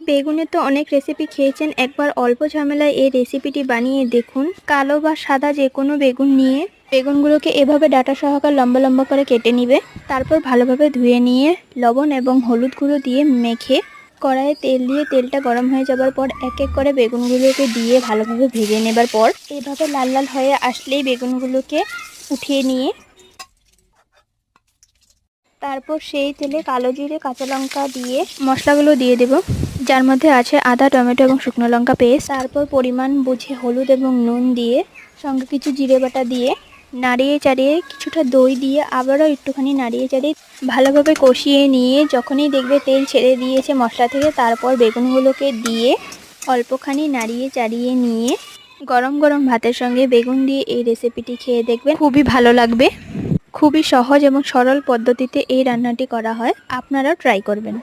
বেগুনের তো অনেক রেসিপি খেয়েছেন, একবার অল্প ঝামেলায় এই রেসিপিটি বানিয়ে দেখুন। কালো বা সাদা যে কোনো বেগুন নিয়ে বেগুনগুলোকে এভাবে ডাঁটা সহকারে লম্বা লম্বা করে কেটে নিবে। তারপর ভালোভাবে ধুয়ে নিয়ে লবণ এবং হলুদ গুঁড়ো দিয়ে মেখে কড়াইয়ে তেল দিয়ে তেলটা গরম হয়ে যাবার পর এক এক করে বেগুনগুলোকে দিয়ে ভালোভাবে ভেজে নেবার পর এইভাবে লাল লাল হয়ে আসলেই বেগুনগুলোকে উঠিয়ে নিয়ে তারপর সেই তেলে কালো জিরে কাঁচা লঙ্কা দিয়ে মশলাগুলো দিয়ে দেব, যার মধ্যে আছে আদা, টমেটো এবং শুকনো লঙ্কা পেস্ট। তারপর পরিমাণ বুঝে হলুদ এবং নুন দিয়ে সঙ্গে কিছু জিরে বাটা দিয়ে নাড়িয়ে চাড়িয়ে কিছুটা দই দিয়ে আবারও একটুখানি নাড়িয়ে চাড়িয়ে ভালোভাবে কষিয়ে নিয়ে যখনই দেখবে তেল ছেড়ে দিয়েছে মশলা থেকে, তারপর বেগুনগুলোকে দিয়ে অল্পখানি নাড়িয়ে চাড়িয়ে নিয়ে গরম গরম ভাতের সঙ্গে বেগুন দিয়ে এই রেসিপিটি খেয়ে দেখবেন, খুবই ভালো লাগবে। খুবই সহজ এবং সরল পদ্ধতিতে এই রান্নাটি করা হয়, আপনারাও ট্রাই করবেন।